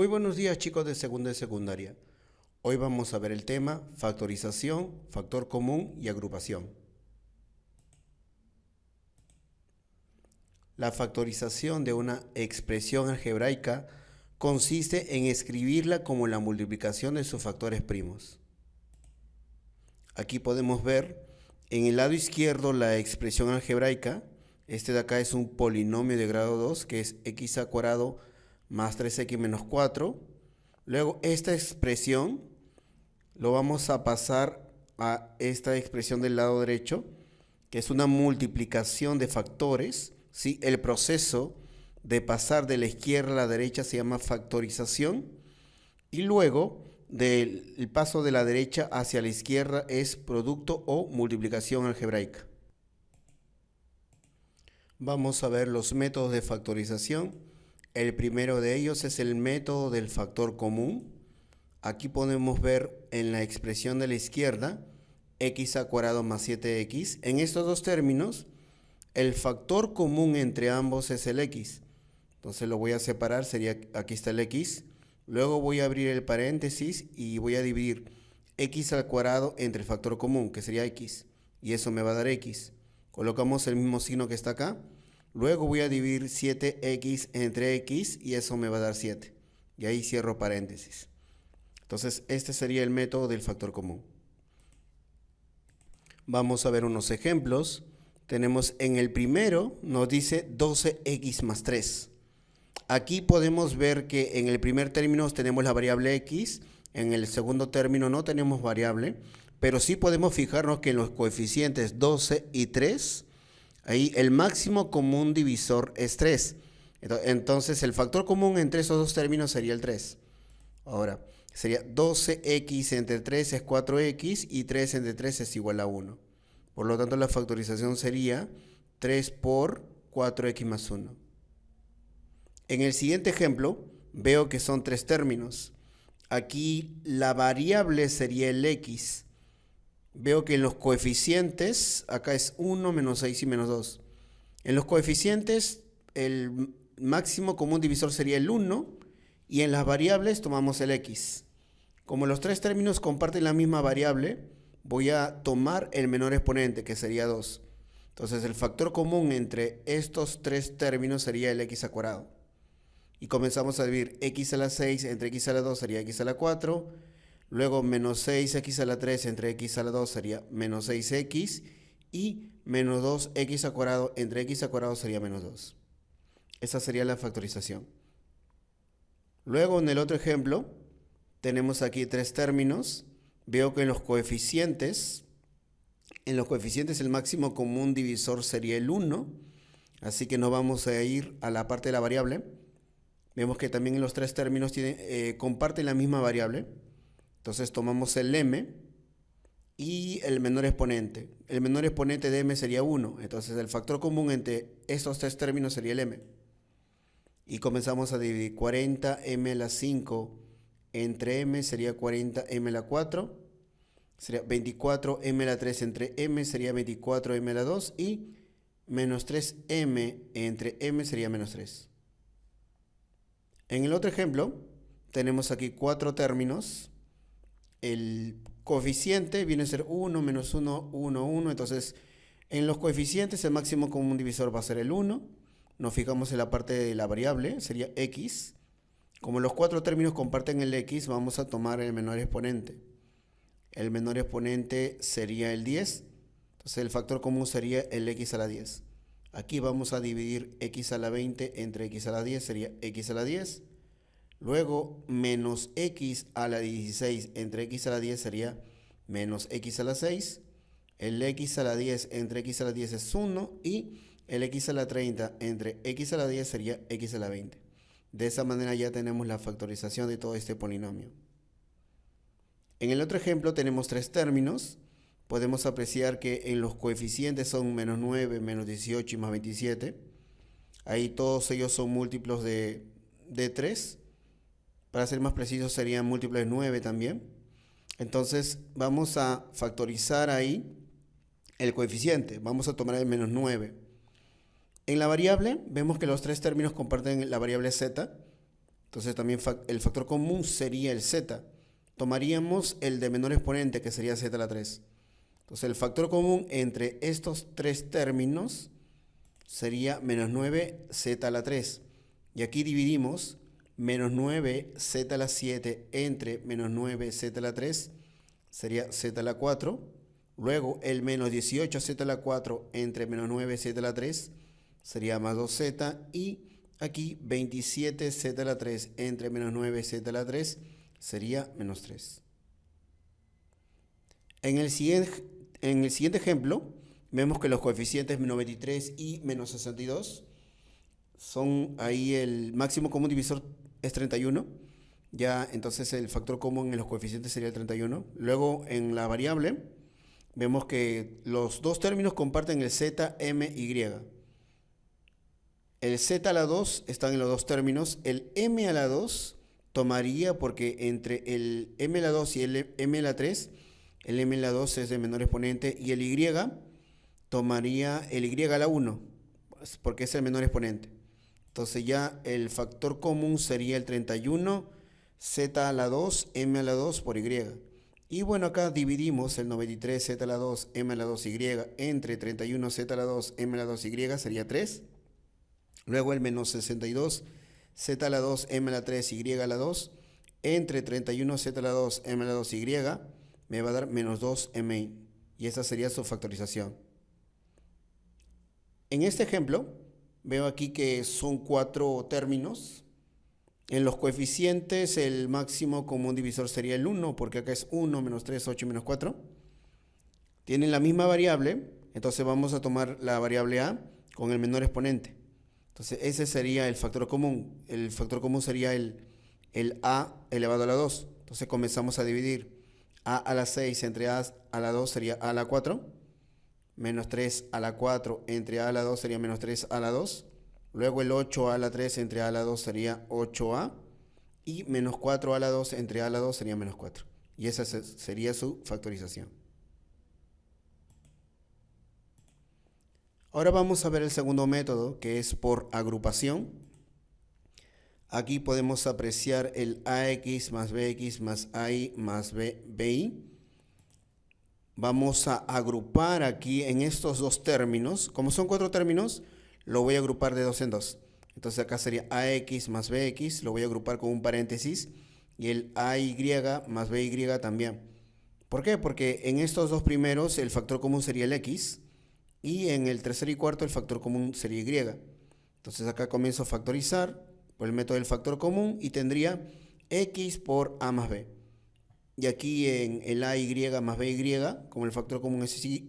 Muy buenos días, chicos de segunda y secundaria. Hoy vamos a ver el tema factorización, factor común y agrupación. La factorización de una expresión algebraica consiste en escribirla como la multiplicación de sus factores primos. Aquí podemos ver en el lado izquierdo la expresión algebraica. Este de acá es un polinomio de grado 2 que es x al cuadrado más 3x menos 4. Luego esta expresión lo vamos a pasar a esta expresión del lado derecho, que es una multiplicación de factores, ¿sí? El proceso de pasar de la izquierda a la derecha se llama factorización, y luego del paso de la derecha hacia la izquierda es producto o multiplicación algebraica. Vamos a ver los métodos de factorización. El primero de ellos es el método del factor común. Aquí podemos ver en la expresión de la izquierda x al cuadrado más 7x. En estos dos términos, el factor común entre ambos es el x. Entonces lo voy a separar, sería, aquí está el x. Luego voy a abrir el paréntesis y voy a dividir x al cuadrado entre el factor común, que sería x. Y eso me va a dar x. Colocamos el mismo signo que está acá. Luego voy a dividir 7x entre x y eso me va a dar 7. Y ahí cierro paréntesis. Entonces, este sería el método del factor común. Vamos a ver unos ejemplos. Tenemos en el primero, nos dice 12x más 3. Aquí podemos ver que en el primer término tenemos la variable x, en el segundo término no tenemos variable, pero sí podemos fijarnos que en los coeficientes 12 y 3, ahí el máximo común divisor es 3. Entonces, el factor común entre esos dos términos sería el 3. Ahora, sería 12x entre 3 es 4x y 3 entre 3 es igual a 1. Por lo tanto, la factorización sería 3 por 4x más 1. En el siguiente ejemplo, veo que son tres términos. Aquí la variable sería el x. Veo que en los coeficientes, acá es 1, menos 6 y menos 2. En los coeficientes, el máximo común divisor sería el 1. Y en las variables tomamos el x. Como los tres términos comparten la misma variable, voy a tomar el menor exponente, que sería 2. Entonces, el factor común entre estos tres términos sería el x al cuadrado. Y comenzamos a dividir x a la 6 entre x a la 2 sería x a la 4. Luego, menos 6x a la 3 entre x a la 2 sería menos 6x. Y menos 2x al cuadrado entre x al cuadrado sería menos 2. Esa sería la factorización. Luego, en el otro ejemplo, tenemos aquí tres términos. Veo que en los coeficientes el máximo común divisor sería el 1. Así que nos vamos a ir a la parte de la variable. Vemos que también en los tres términos comparten la misma variable. Entonces tomamos el m y el menor exponente. El menor exponente de m sería 1. Entonces el factor común entre estos tres términos sería el m. Y comenzamos a dividir 40m a la 5 entre m sería 40m a la 4. Sería 24m a la 3 entre m sería 24m a la 2. Y menos 3m entre m sería menos 3. En el otro ejemplo, tenemos aquí cuatro términos. El coeficiente viene a ser 1, menos 1, 1, 1. Entonces, en los coeficientes el máximo común divisor va a ser el 1. Nos fijamos en la parte de la variable, sería x. Como los cuatro términos comparten el x, vamos a tomar el menor exponente. El menor exponente sería el 10. Entonces, el factor común sería el x a la 10. Aquí vamos a dividir x a la 20 entre x a la 10, sería x a la 10. Luego, menos x a la 16 entre x a la 10 sería menos x a la 6. El x a la 10 entre x a la 10 es 1. Y el x a la 30 entre x a la 10 sería x a la 20. De esa manera ya tenemos la factorización de todo este polinomio. En el otro ejemplo tenemos tres términos. Podemos apreciar que en los coeficientes son menos 9, menos 18 y más 27. Ahí todos ellos son múltiplos de 3. Para ser más precisos serían múltiplos de 9 también. Entonces vamos a factorizar ahí el coeficiente. Vamos a tomar el menos 9. En la variable vemos que los tres términos comparten la variable z. Entonces también el factor común sería el z. Tomaríamos el de menor exponente, que sería z a la 3. Entonces el factor común entre estos tres términos sería menos 9z a la 3. Y aquí dividimos menos 9z a la 7 entre menos 9z a la 3, sería z a la 4. Luego el menos 18z a la 4 entre menos 9z a la 3 sería más 2z. Y aquí 27z a la 3 entre menos 9z a la 3 sería menos 3. En el siguiente ejemplo, vemos que los coeficientes menos 23 y menos 62 son ahí el máximo común divisor es 31. Ya entonces el factor común en los coeficientes sería el 31. Luego en la variable vemos que los dos términos comparten el z, m, y. El z a la 2 están en los dos términos. El m a la 2 tomaría, porque entre el m a la 2 y el m a la 3, el m a la 2 es de menor exponente, y el y tomaría el y a la 1, porque es el menor exponente. Entonces ya el factor común sería el 31, z a la 2, m a la 2 por y. Y bueno, acá dividimos el 93, z a la 2, m a la 2, y entre 31, z a la 2, m a la 2, y sería 3. Luego el menos 62, z a la 2, m a la 3, y a la 2, entre 31, z a la 2, m a la 2, y me va a dar menos 2mi. Y esa sería su factorización. En este ejemplo, veo aquí que son 4 términos. En los coeficientes, el máximo común divisor sería el 1, porque acá es 1, menos 3, 8 y menos 4. Tienen la misma variable, entonces vamos a tomar la variable a con el menor exponente. Entonces ese sería el factor común. El factor común sería el a elevado a la 2. Entonces comenzamos a dividir. A a la 6 entre a la 2 sería a a la 4. Menos 3 a la 4 entre a la 2 sería menos 3 a la 2. Luego el 8 a la 3 entre a la 2 sería 8a. Y menos 4 a la 2 entre a la 2 sería menos 4. Y esa sería su factorización. Ahora vamos a ver el segundo método, que es por agrupación. Aquí podemos apreciar el ax más bx más ai más bi. Vamos a agrupar aquí en estos dos términos. Como son 4 términos, lo voy a agrupar de 2 en 2. Entonces acá sería ax más bx, lo voy a agrupar con un paréntesis. Y el ay más by también. ¿Por qué? Porque en estos dos primeros el factor común sería el x. Y en el tercero y cuarto el factor común sería y. Entonces acá comienzo a factorizar por el método del factor común y tendría x por a más b. Y aquí en el a y más b y, como el factor común es y,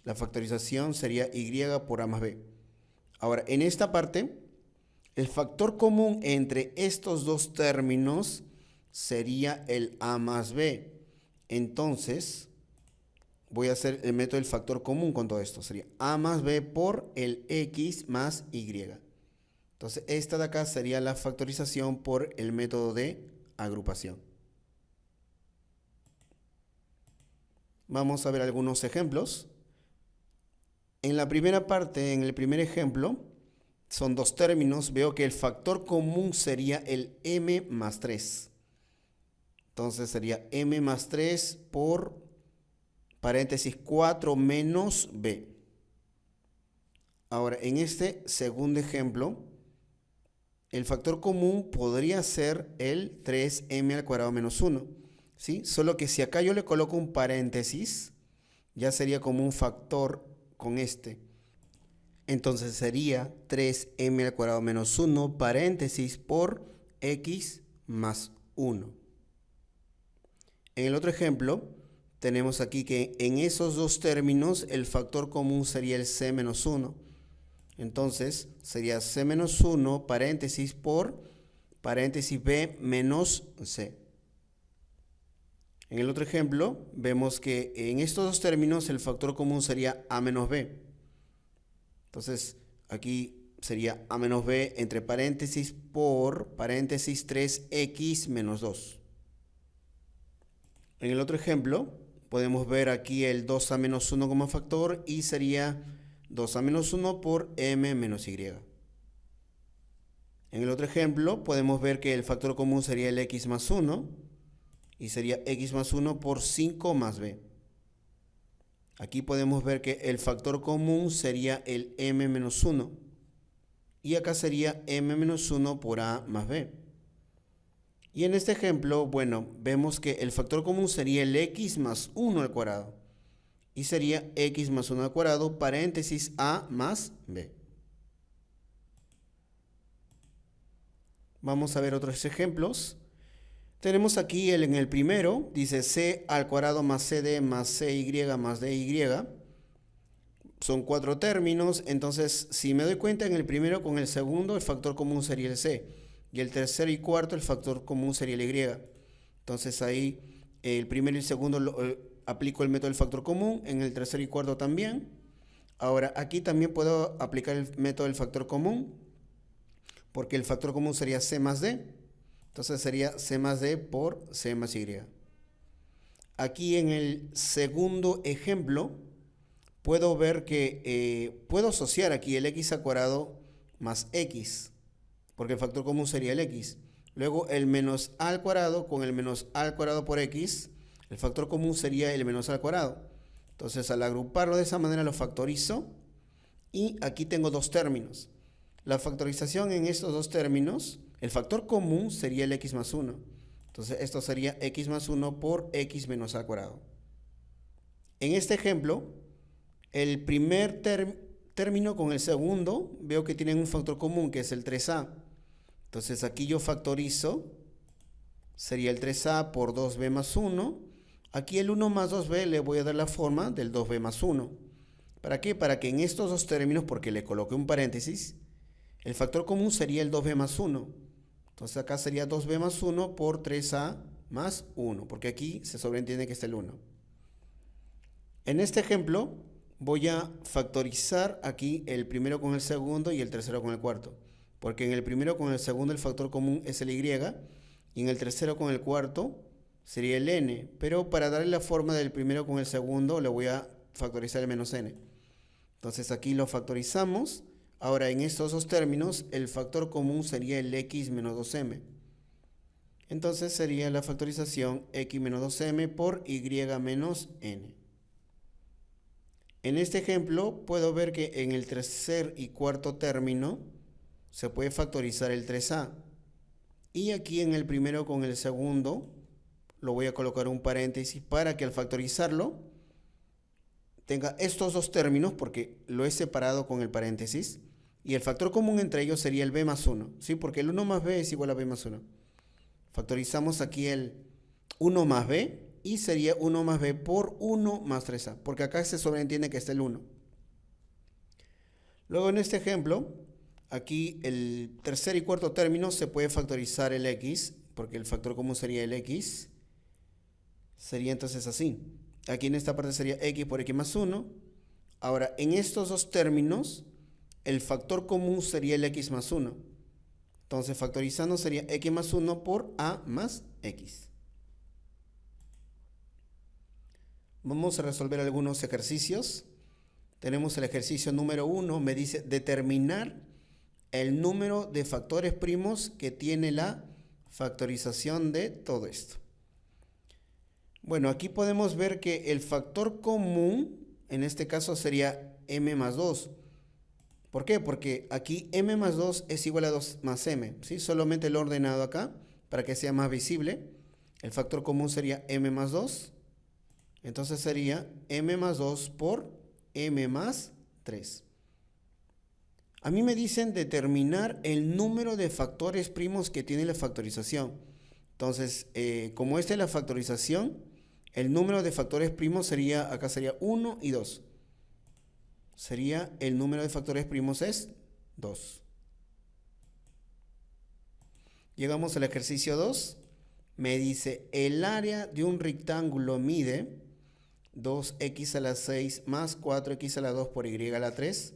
la factorización sería y por a más b. Ahora, en esta parte, el factor común entre estos dos términos sería el a más b. Entonces voy a hacer el método del factor común con todo esto. Sería a más b por el x más y. Entonces, esta de acá sería la factorización por el método de agrupación. Vamos a ver algunos ejemplos. En la primera parte, en el primer ejemplo, son dos términos. Veo que el factor común sería el m más 3. Entonces, sería m más 3 por paréntesis 4 menos b. Ahora, en este segundo ejemplo, el factor común podría ser el 3m al cuadrado menos 1. ¿Sí? Solo que si acá yo le coloco un paréntesis, ya sería como un factor con este. Entonces sería 3m al cuadrado menos 1 paréntesis por x más 1. En el otro ejemplo, tenemos aquí que en esos dos términos el factor común sería el c menos 1. Entonces sería c menos 1 paréntesis por paréntesis b menos c. En el otro ejemplo vemos que en estos dos términos el factor común sería a menos b. Entonces aquí sería a menos b entre paréntesis por paréntesis 3x menos 2. En el otro ejemplo podemos ver aquí el 2a menos 1 como factor y sería 2a menos 1 por m menos y. En el otro ejemplo podemos ver que el factor común sería el x más 1 y sería x más 1 por 5 más b. Aquí podemos ver que el factor común sería el m menos 1 y acá sería m menos 1 por a más b. Y en este ejemplo, bueno, vemos que el factor común sería el x más 1 al cuadrado. Y sería x más 1 al cuadrado, paréntesis a más b. Vamos a ver otros ejemplos. Tenemos aquí en el primero, dice c al cuadrado más cd más cy más dy. Son 4 términos, entonces si me doy cuenta en el primero con el segundo, el factor común sería el c. Y el tercero y cuarto, el factor común sería el y. Entonces ahí el primero y el segundo aplico el método del factor común, en el tercero y cuarto también. Ahora aquí también puedo aplicar el método del factor común, porque el factor común sería c más d. Entonces sería c más d por c más y. Aquí en el segundo ejemplo puedo ver que puedo asociar aquí el x al cuadrado más x, porque el factor común sería el x. Luego el menos a al cuadrado con el menos a al cuadrado por x, el factor común sería el menos a al cuadrado. Entonces al agruparlo de esa manera lo factorizo y aquí tengo dos términos. La factorización en estos dos términos, el factor común sería el x más 1. Entonces esto sería x más 1 por x menos a al cuadrado. En este ejemplo, el primer término con el segundo, veo que tienen un factor común que es el 3a. Entonces aquí yo factorizo, sería el 3a por 2b más 1. Aquí el 1 más 2b le voy a dar la forma del 2b más 1. ¿Para qué? Para que en estos dos términos, porque le coloqué un paréntesis, el factor común sería el 2b más 1. Entonces acá sería 2b más 1 por 3a más 1, porque aquí se sobreentiende que está el 1. En este ejemplo voy a factorizar aquí el primero con el segundo y el tercero con el cuarto. Porque en el primero con el segundo el factor común es el y y en el tercero con el cuarto sería el n. Pero para darle la forma del primero con el segundo le voy a factorizar el menos n. Entonces aquí lo factorizamos. Ahora en estos dos términos el factor común sería el x menos 2m. Entonces sería la factorización x menos 2m por y menos n. En este ejemplo puedo ver que en el tercer y cuarto término se puede factorizar el 3a. Y aquí en el primero con el segundo lo voy a colocar un paréntesis para que al factorizarlo tenga estos dos términos, porque lo he separado con el paréntesis. Y el factor común entre ellos sería el b más 1, ¿sí? Porque el 1 más b es igual a b más 1. Factorizamos aquí el 1 más b y sería 1 más b por 1 más 3a, porque acá se sobreentiende que está el 1. Luego en este ejemplo, aquí el tercer y cuarto término se puede factorizar el x, porque el factor común sería el x. Sería entonces así. Aquí en esta parte sería x por x más 1. Ahora, en estos dos términos, el factor común sería el x más 1. Entonces, factorizando sería x más 1 por a más x. Vamos a resolver algunos ejercicios. Tenemos el ejercicio número 1, me dice determinar el número de factores primos que tiene la factorización de todo esto. Bueno, aquí podemos ver que el factor común, en este caso sería m más 2. ¿Por qué? Porque aquí m más 2 es igual a 2 más m, ¿sí? Solamente lo he ordenado acá para que sea más visible. El factor común sería m más 2. Entonces sería m más 2 por m más 3. A mí me dicen determinar el número de factores primos que tiene la factorización. Entonces, como esta es la factorización, el número de factores primos sería, acá sería 1 y 2. Sería el número de factores primos es 2. Llegamos al ejercicio 2. Me dice el área de un rectángulo mide 2x a la 6 más 4x a la 2 por y a la 3.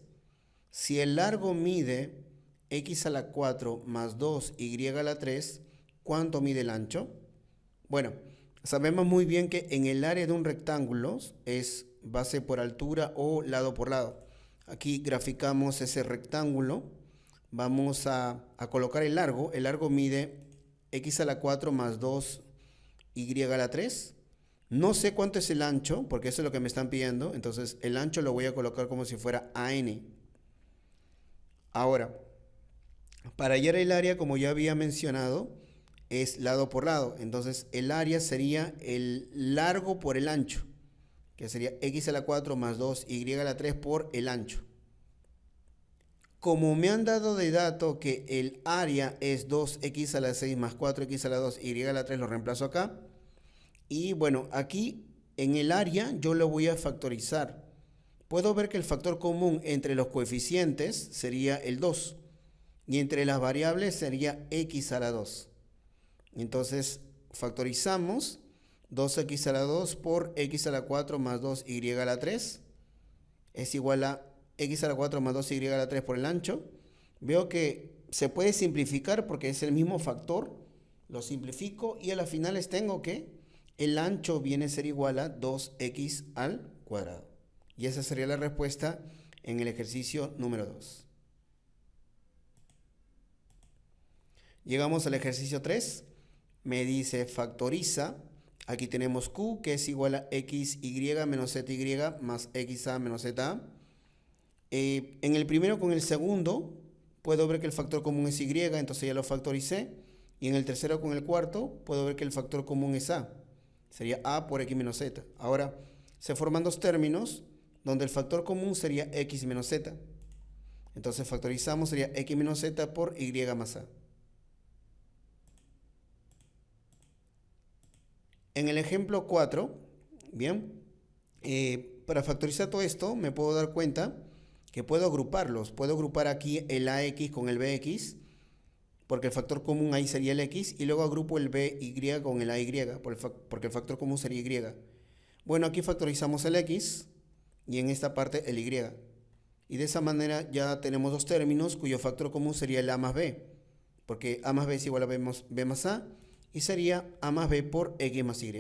Si el largo mide x a la 4 más 2y a la 3, ¿cuánto mide el ancho? Bueno, sabemos muy bien que en el área de un rectángulo es base por altura o lado por lado. Aquí graficamos ese rectángulo. vamos a colocar el largo. El largo mide x a la 4 más 2y a la 3. No sé cuánto es el ancho, porque eso es lo que me están pidiendo. Entonces, el ancho lo voy a colocar como si fuera AN. Ahora, para hallar el área, como ya había mencionado, es lado por lado. Entonces, el área sería el largo por el ancho, que sería x a la 4 más 2y a la 3 por el ancho. Como me han dado de dato que el área es 2x a la 6 más 4x a la 2, y a la 3, lo reemplazo acá. Y bueno, aquí en el área yo lo voy a factorizar. Puedo ver que el factor común entre los coeficientes sería el 2. Y entre las variables sería x a la 2. Entonces factorizamos 2x a la 2 por x a la 4 más 2y a la 3. Es igual a x a la 4 más 2y a la 3 por el ancho. Veo que se puede simplificar porque es el mismo factor. Lo simplifico y a las finales tengo que el ancho viene a ser igual a 2x al cuadrado. Y esa sería la respuesta en el ejercicio número 2. Llegamos al ejercicio 3. Me dice factoriza. Aquí tenemos q, que es igual a xy menos zy más xa menos za. En el primero con el segundo puedo ver que el factor común es y, entonces ya lo factoricé. Y en el tercero con el cuarto puedo ver que el factor común es a. Sería a por x menos z. Ahora se forman dos términos donde el factor común sería x menos z. Entonces factorizamos, sería x menos z por y más a. En el ejemplo 4, bien, para factorizar todo esto me puedo dar cuenta que puedo agruparlos. Puedo agrupar aquí el ax con el bx, porque el factor común ahí sería el x, y luego agrupo el by con el ay, porque el factor común sería y. Bueno, aquí factorizamos el x y en esta parte el y. Y de esa manera ya tenemos dos términos cuyo factor común sería el a más b, porque a más b es igual a b más a, y sería a más b por x más y.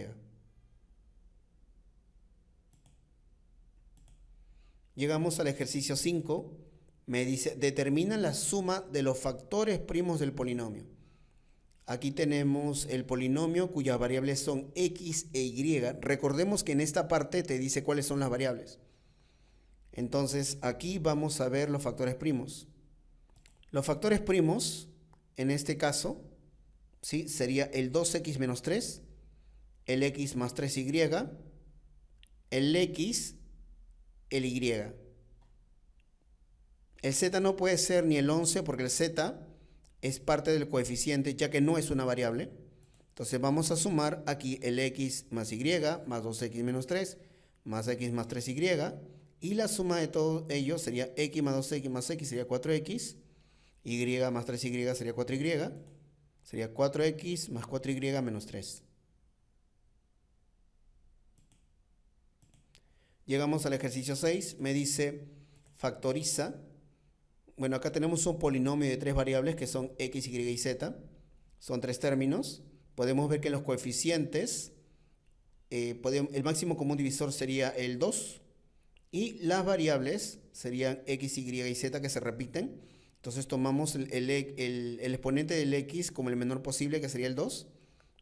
Llegamos al ejercicio 5. Me dice, determina la suma de los factores primos del polinomio. Aquí tenemos el polinomio cuyas variables son x e y. Recordemos que en esta parte te dice cuáles son las variables. Entonces aquí vamos a ver los factores primos. Los factores primos, en este caso, ¿sí?, sería el 2x menos 3, el x más 3y, el x, el y. El z no puede ser ni el 11 porque el z es parte del coeficiente ya que no es una variable. Entonces vamos a sumar aquí el x más y más 2x menos 3 más x más 3y, y la suma de todos ellos sería x más 2x más x sería 4x, y más 3y sería 4y, sería 4x más 4y menos 3. Llegamos al ejercicio 6, me dice factoriza. Bueno, acá tenemos un polinomio de tres variables que son x, y y z. Son tres términos. Podemos ver que los coeficientes, el máximo común divisor sería el 2. Y las variables serían x, y y z que se repiten. Entonces tomamos el exponente del x como el menor posible, que sería el 2.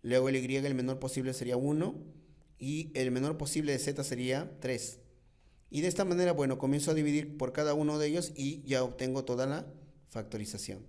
Luego el y, el menor posible, sería 1. Y el menor posible de z sería 3. Y de esta manera, bueno, comienzo a dividir por cada uno de ellos y ya obtengo toda la factorización.